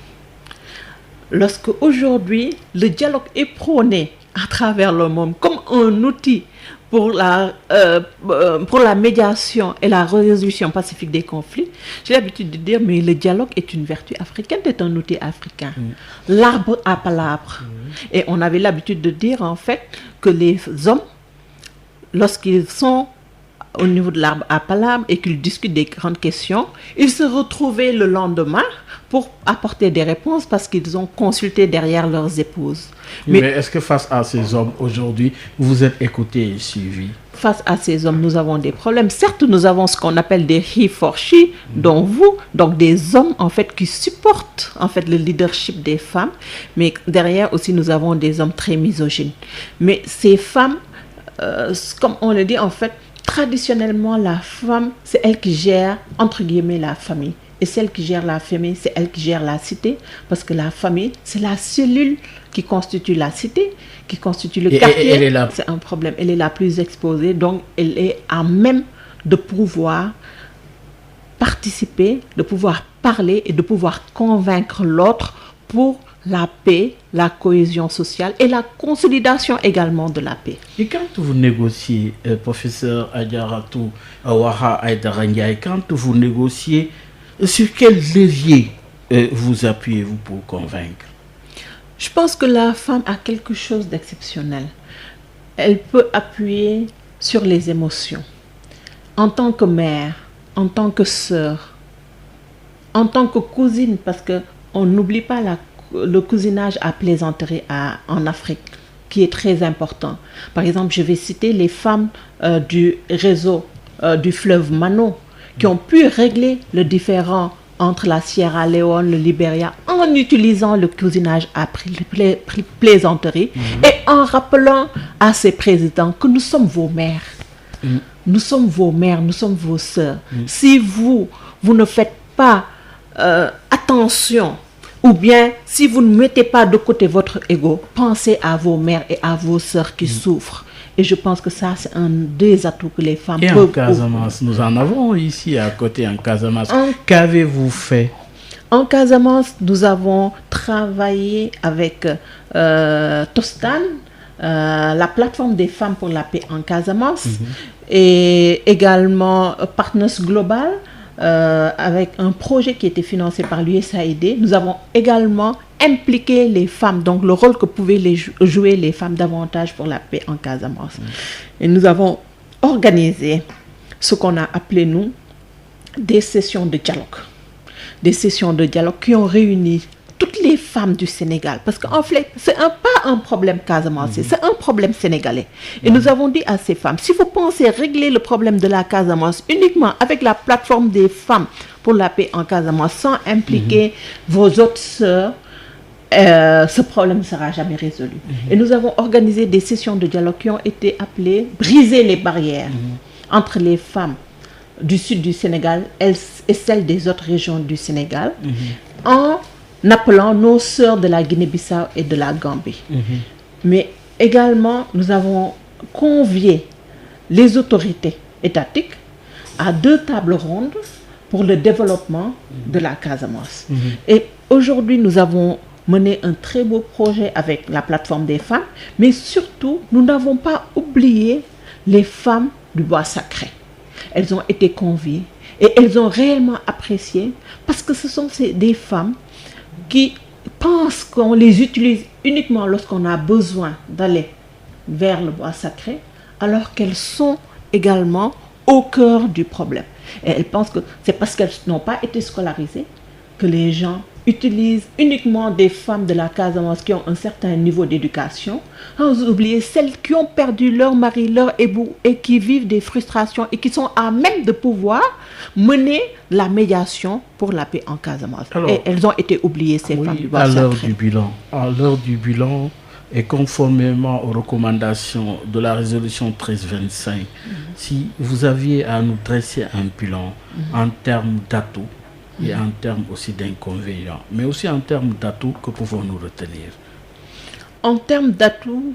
Lorsque aujourd'hui, le dialogue est prôné à travers le monde comme un outil pour la médiation et la résolution pacifique des conflits, j'ai l'habitude de dire, mais le dialogue est une vertu africaine, c'est un outil africain. L'arbre à palabre. Et on avait l'habitude de dire, en fait, que les hommes, lorsqu'ils sont au niveau de l'arbre à palabre et qu'ils discutent des grandes questions, ils se retrouvaient le lendemain pour apporter des réponses parce qu'ils ont consulté derrière leurs épouses. Mais est-ce que face à ces hommes aujourd'hui, vous êtes écoutés et suivis? Face à ces hommes, nous avons des problèmes. Certes, nous avons ce qu'on appelle des he for she, dont vous, donc des hommes en fait qui supportent en fait le leadership des femmes, mais derrière aussi nous avons des hommes très misogynes. Mais ces femmes, comme on le dit en fait, traditionnellement la femme, c'est elle qui gère entre guillemets la famille. Et celle qui gère la famille, c'est elle qui gère la cité, parce que la famille, c'est la cellule qui constitue la cité, qui constitue le quartier. C'est un problème. Elle est la plus exposée, donc elle est à même de pouvoir participer, de pouvoir parler et de pouvoir convaincre l'autre pour la paix, la cohésion sociale et la consolidation également de la paix. Et quand vous négociez, professeur Adjaratou Ouaha Aïdara Ndiaye, quand vous négociez, sur quel levier vous appuyez-vous pour convaincre? Je pense que la femme a quelque chose d'exceptionnel. Elle peut appuyer sur les émotions. En tant que mère, en tant que sœur, en tant que cousine, parce qu'on n'oublie pas le cousinage à plaisanterie en Afrique, qui est très important. Par exemple, je vais citer les femmes du réseau du fleuve Mano, qui ont pu régler le différend entre la Sierra Leone, le Libéria, en utilisant le cousinage à plaisanterie et en rappelant à ces présidents que nous sommes vos mères. Nous sommes vos mères, nous sommes vos sœurs. Si vous ne faites pas attention, ou bien si vous ne mettez pas de côté votre ego, pensez à vos mères et à vos sœurs qui souffrent. Et je pense que ça, c'est un des atouts que les femmes peuvent... Et en Casamance, nous en avons ici à côté en Casamance. Qu'avez-vous fait? En Casamance, nous avons travaillé avec Tostan, la plateforme des femmes pour la paix en Casamance, et également Partners Global, avec un projet qui était financé par l'USAID. Nous avons également impliqué les femmes, donc le rôle que pouvaient jouer les femmes davantage pour la paix en Casamance. Et nous avons organisé ce qu'on a appelé, nous, des sessions de dialogue. Des sessions de dialogue qui ont réuni toutes les femmes du Sénégal. Parce qu'en fait, ce n'est pas un problème casamancé, c'est un problème sénégalais. Et nous avons dit à ces femmes, si vous pensez régler le problème de la Casamance uniquement avec la plateforme des femmes pour la paix en Casamance, sans impliquer vos autres sœurs, ce problème ne sera jamais résolu. Et nous avons organisé des sessions de dialogue qui ont été appelées « Briser les barrières » entre les femmes du sud du Sénégal et celles des autres régions du Sénégal, en appelant nos sœurs de la Guinée-Bissau et de la Gambie. Mais également, nous avons convié les autorités étatiques à 2 tables rondes pour le développement de la Casamance. Et aujourd'hui, nous avons mené un très beau projet avec la plateforme des femmes, mais surtout, nous n'avons pas oublié les femmes du bois sacré. Elles ont été conviées et elles ont réellement apprécié parce que ce sont des femmes qui pensent qu'on les utilise uniquement lorsqu'on a besoin d'aller vers le bois sacré, alors qu'elles sont également au cœur du problème. Et elles pensent que c'est parce qu'elles n'ont pas été scolarisées que les gens utilisent uniquement des femmes de la Casamance qui ont un certain niveau d'éducation, sans oublier celles qui ont perdu leur mari, leur époux et qui vivent des frustrations et qui sont à même de pouvoir mener la médiation pour la paix en Casamance. Alors, et elles ont été oubliées, ces femmes du bois sacré. À l'heure du bilan, et conformément aux recommandations de la résolution 1325, si vous aviez à nous dresser un bilan en termes d'atouts, et en termes aussi d'inconvénients, mais aussi en termes d'atouts, que pouvons-nous retenir? En termes d'atouts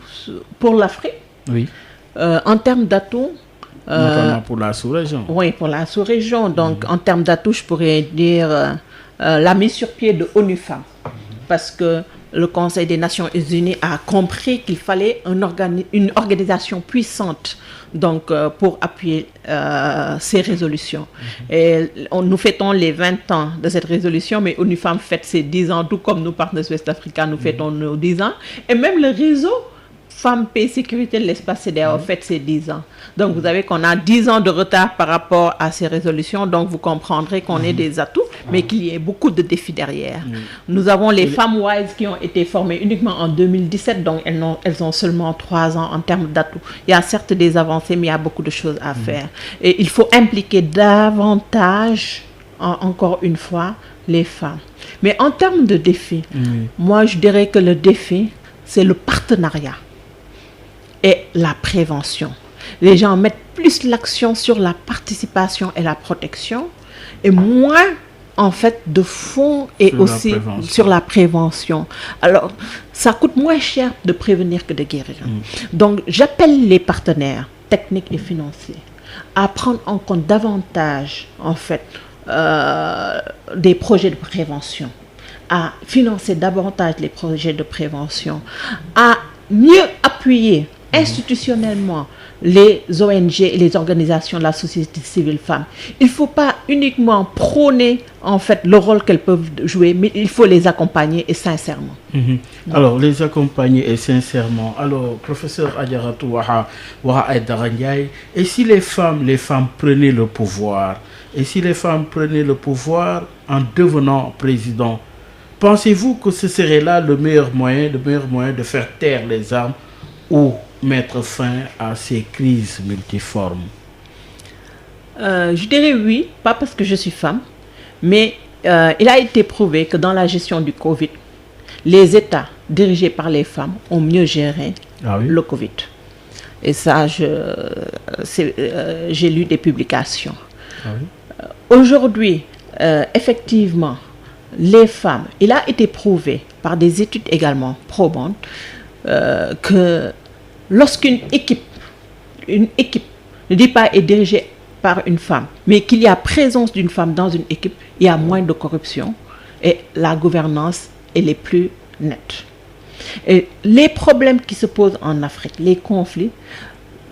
pour l'Afrique, oui. En termes d'atouts, notamment pour la sous-région. Oui, pour la sous-région. Donc, en termes d'atouts, je pourrais dire la mise sur pied de ONU Femmes. Parce que le Conseil des Nations Unies a compris qu'il fallait une organisation puissante donc, pour appuyer ces résolutions. Et nous fêtons les 20 ans de cette résolution, mais ONU Femmes fête ses 10 ans, tout comme nous, partenaires ouest-africains, nous fêtons nos 10 ans. Et même le réseau Femmes, Paix, Sécurité de l'espace CEDEAO fête ses 10 ans. Donc, vous savez qu'on a 10 ans de retard par rapport à ces résolutions. Donc, vous comprendrez qu'on ait des atouts, mais qu'il y ait beaucoup de défis derrière. Nous avons les femmes WISE qui ont été formées uniquement en 2017. Donc, elles ont seulement 3 ans en termes d'atouts. Il y a certes des avancées, mais il y a beaucoup de choses à faire. Et il faut impliquer davantage, encore une fois, les femmes. Mais en termes de défis, moi, je dirais que le défi, c'est le partenariat et la prévention. Les gens mettent plus l'action sur la participation et la protection et moins, en fait, de fonds et sur aussi sur la prévention. Alors, ça coûte moins cher de prévenir que de guérir. Donc, j'appelle les partenaires techniques et financiers à prendre en compte davantage, en fait, des projets de prévention, à financer davantage les projets de prévention, à mieux appuyer institutionnellement les ONG et les organisations de la société civile femme. Il ne faut pas uniquement prôner en fait le rôle qu'elles peuvent jouer, mais il faut les accompagner et sincèrement. Alors, les accompagner et sincèrement. Alors, professeur Adjaratou Waha Aïdara Ndiaye, et si les femmes prenaient le pouvoir, et si les femmes prenaient le pouvoir en devenant président, pensez-vous que ce serait là le meilleur moyen de faire taire les armes ou mettre fin à ces crises multiformes? Je dirais oui, pas parce que je suis femme, mais il a été prouvé que dans la gestion du Covid, les États dirigés par les femmes ont mieux géré le Covid. Et ça, j'ai lu des publications. Aujourd'hui, effectivement, les femmes, il a été prouvé par des études également probantes que lorsqu'une équipe, ne dit pas est dirigée par une femme, mais qu'il y a présence d'une femme dans une équipe, il y a moins de corruption et la gouvernance elle est plus nette. Et les problèmes qui se posent en Afrique, les conflits,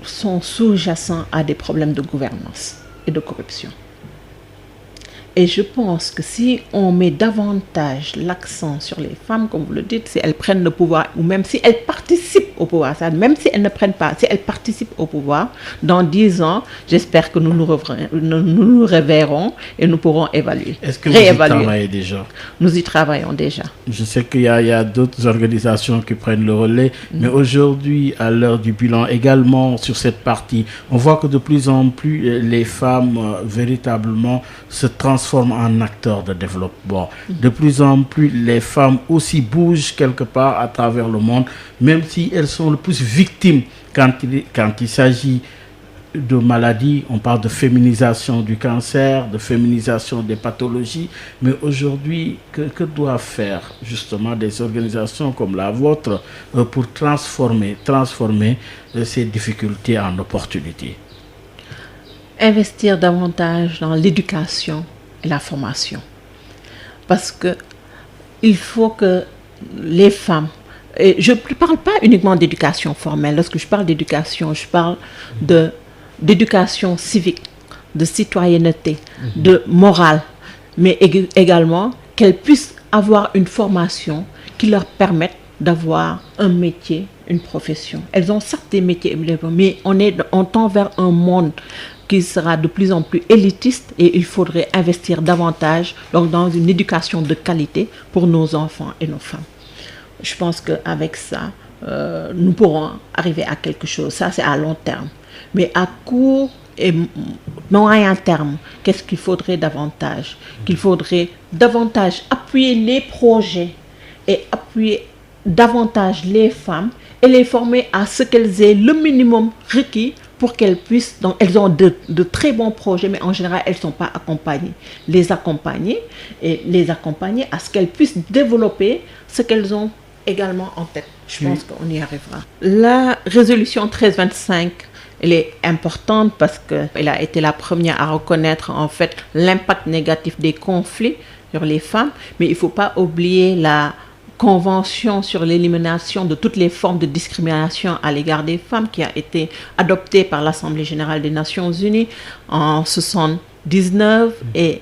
sont sous-jacents à des problèmes de gouvernance et de corruption. Et je pense que si on met davantage l'accent sur les femmes, comme vous le dites, si elles prennent le pouvoir, ou même si elles participent au pouvoir, même si elles ne prennent pas, si elles participent au pouvoir, dans 10 ans, j'espère que nous nous reverrons et nous pourrons évaluer. Est-ce que vous y travaillez déjà? Nous y travaillons déjà. Je sais qu'il y a d'autres organisations qui prennent le relais, mais aujourd'hui, à l'heure du bilan, également sur cette partie, on voit que de plus en plus, les femmes véritablement se transforment en acteurs de développement. De plus en plus, les femmes aussi bougent quelque part à travers le monde, même si elles sont le plus victimes quand il s'agit de maladies. On parle de féminisation du cancer, de féminisation des pathologies, mais aujourd'hui, que doivent faire justement des organisations comme la vôtre pour transformer ces difficultés en opportunités? Investir davantage dans l'éducation et la formation. Parce que il faut que les femmes, et je ne parle pas uniquement d'éducation formelle, lorsque je parle d'éducation, je parle d'éducation civique, de citoyenneté, de morale, mais également qu'elles puissent avoir une formation qui leur permette d'avoir un métier, une profession. Elles ont certes des métiers, mais on tend vers un monde qui sera de plus en plus élitiste et il faudrait investir davantage donc dans une éducation de qualité pour nos enfants et nos femmes. Je pense qu'avec ça, nous pourrons arriver à quelque chose. Ça, c'est à long terme. Mais à court et moyen terme, qu'est-ce qu'il faudrait davantage? Qu'il faudrait davantage appuyer les projets et appuyer davantage les femmes et les former à ce qu'elles aient le minimum requis pour qu'elles puissent, donc elles ont de très bons projets, mais en général, elles ne sont pas accompagnées. Les accompagner à ce qu'elles puissent développer ce qu'elles ont également en tête. Je pense qu'on y arrivera. La résolution 1325, elle est importante parce qu'elle a été la première à reconnaître en fait l'impact négatif des conflits sur les femmes, mais il ne faut pas oublier la convention sur l'élimination de toutes les formes de discrimination à l'égard des femmes qui a été adoptée par l'Assemblée générale des Nations unies en 1979 et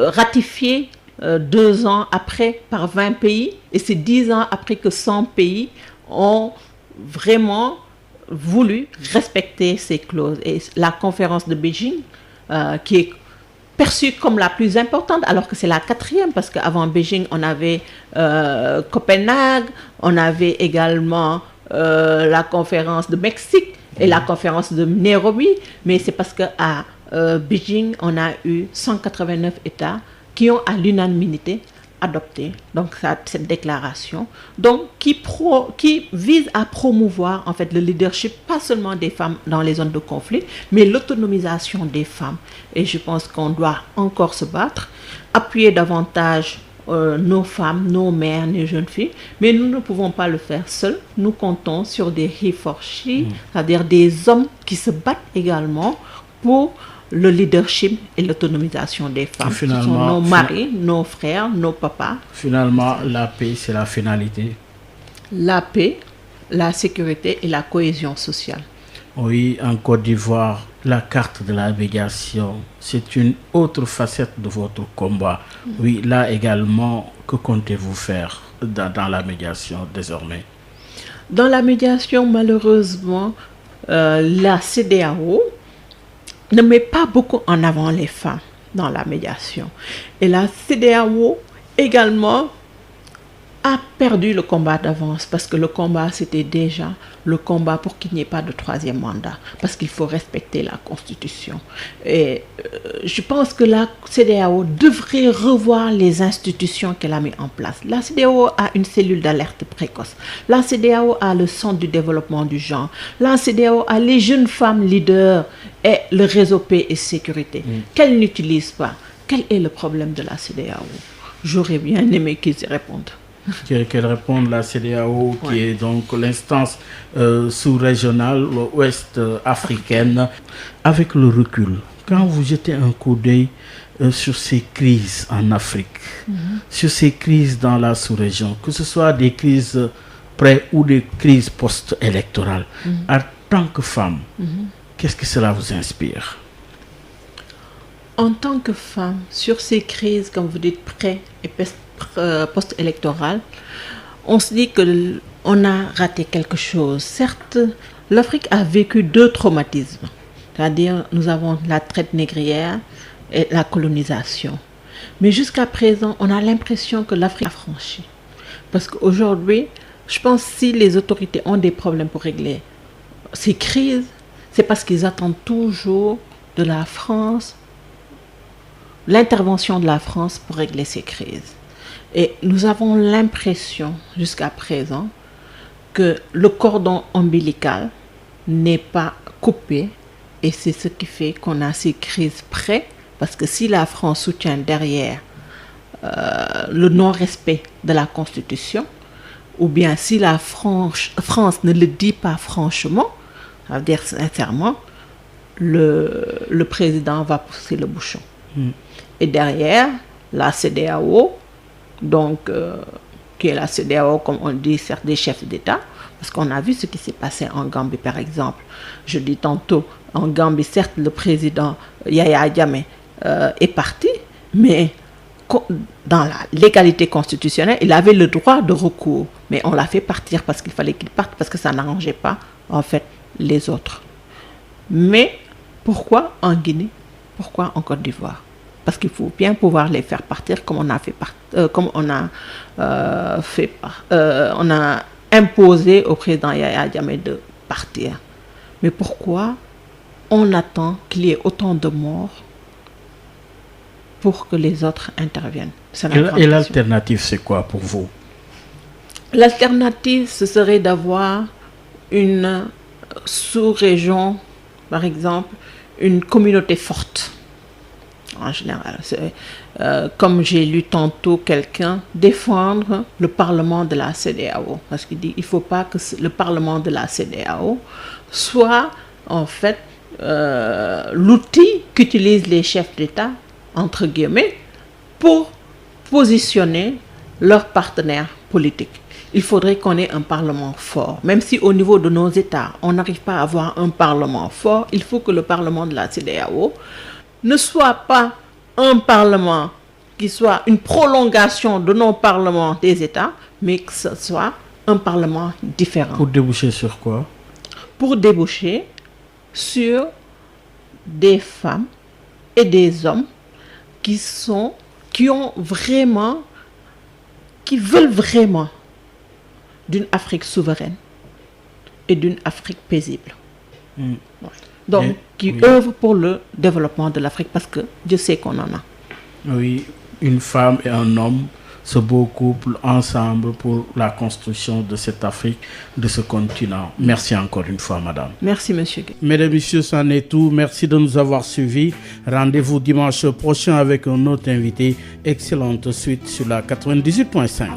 ratifiée 2 ans après par 20 pays. Et c'est 10 ans après que 100 pays ont vraiment voulu respecter ces clauses. Et la conférence de Beijing, qui est perçue comme la plus importante, alors que c'est la 4e, parce qu'avant Beijing, on avait Copenhague, on avait également la conférence de Mexique et la conférence de Nairobi, mais c'est parce qu'à Beijing, on a eu 189 États qui ont à l'unanimité adopté donc cette déclaration, donc qui vise à promouvoir en fait le leadership pas seulement des femmes dans les zones de conflit, mais l'autonomisation des femmes. Et je pense qu'on doit encore se battre, appuyer davantage nos femmes, nos mères, nos jeunes filles, mais nous ne pouvons pas le faire seuls. Nous comptons sur des he for she, c'est-à-dire des hommes qui se battent également pour le leadership et l'autonomisation des femmes. Finalement, ce sont nos maris, nos frères, nos papas. Finalement, la paix, c'est la finalité. La paix, la sécurité et la cohésion sociale. Oui, en Côte d'Ivoire, la carte de la médiation, c'est une autre facette de votre combat. Oui, là également, que comptez-vous faire dans la médiation désormais? Dans la médiation, malheureusement, la CEDEAO ne met pas beaucoup en avant les femmes dans la médiation. Et la CEDEAO également a perdu le combat d'avance, parce que le combat, c'était déjà le combat pour qu'il n'y ait pas de 3e mandat, parce qu'il faut respecter la Constitution. Et je pense que la CEDEAO devrait revoir les institutions qu'elle a mis en place. La CEDEAO a une cellule d'alerte précoce. La CEDEAO a le centre du développement du genre. La CEDEAO a les jeunes femmes leaders et le réseau paix et sécurité. Qu'elle n'utilise pas. Quel est le problème de la CEDEAO? J'aurais bien aimé qu'ils y répondent. Qu'elle réponde, la CEDEAO, qui est donc l'instance sous-régionale ouest africaine. Avec le recul, quand vous jetez un coup d'œil sur ces crises en Afrique, sur ces crises dans la sous-région, que ce soit des crises pré- ou des crises post-électorales, en tant que femme, qu'est-ce que cela vous inspire? En tant que femme, sur ces crises, comme vous dites, pré- et post-électorales, on se dit qu'on a raté quelque chose. Certes, l'Afrique a vécu 2 traumatismes. C'est-à-dire, nous avons la traite négrière et la colonisation. Mais jusqu'à présent, on a l'impression que l'Afrique a franchi. Parce qu'aujourd'hui, je pense que si les autorités ont des problèmes pour régler ces crises, c'est parce qu'ils attendent toujours de la France, l'intervention de la France pour régler ces crises. Et nous avons l'impression, jusqu'à présent, que le cordon ombilical n'est pas coupé, et c'est ce qui fait qu'on a ces crises près, parce que si la France soutient derrière le non-respect de la Constitution, ou bien si la France ne le dit pas franchement, ça veut dire sincèrement, le président va pousser le bouchon. Et derrière, la CEDEAO, donc, qui est la CEDEAO, comme on dit, certes des chefs d'État, parce qu'on a vu ce qui s'est passé en Gambie, par exemple. Je dis tantôt, en Gambie, certes, le président Yahya Jammeh est parti, mais dans la légalité constitutionnelle, il avait le droit de recours, mais on l'a fait partir parce qu'il fallait qu'il parte, parce que ça n'arrangeait pas, en fait, les autres. Mais pourquoi en Guinée? Pourquoi en Côte d'Ivoire? Parce qu'il faut bien pouvoir les faire partir comme on a fait on a imposé au président Yahya Jammeh de partir. Mais pourquoi on attend qu'il y ait autant de morts pour que les autres interviennent? Et l'alternative, c'est quoi pour vous? L'alternative, ce serait d'avoir une sous-région, par exemple, une communauté forte. En général, comme j'ai lu tantôt quelqu'un, défendre le Parlement de la CEDEAO. Parce qu'il dit qu'il ne faut pas que le Parlement de la CEDEAO soit en fait l'outil qu'utilisent les chefs d'État, entre guillemets, pour positionner leurs partenaires politique. Il faudrait qu'on ait un parlement fort. Même si au niveau de nos États, on n'arrive pas à avoir un parlement fort, il faut que le parlement de la CEDEAO ne soit pas un parlement qui soit une prolongation de nos parlements des États, mais que ce soit un parlement différent. Pour déboucher sur quoi? Pour déboucher sur des femmes et des hommes qui veulent vraiment d'une Afrique souveraine et d'une Afrique paisible. Ouais. Donc, qui œuvrent pour le développement de l'Afrique, parce que Dieu sait qu'on en a. Oui, une femme et un homme, ce beau couple ensemble pour la construction de cette Afrique, de ce continent. Merci encore une fois, madame. Merci, monsieur Gueye. Mesdames, messieurs, c'en est tout. Merci de nous avoir suivis. Rendez-vous dimanche prochain avec un autre invité. Excellente suite sur la 98.5.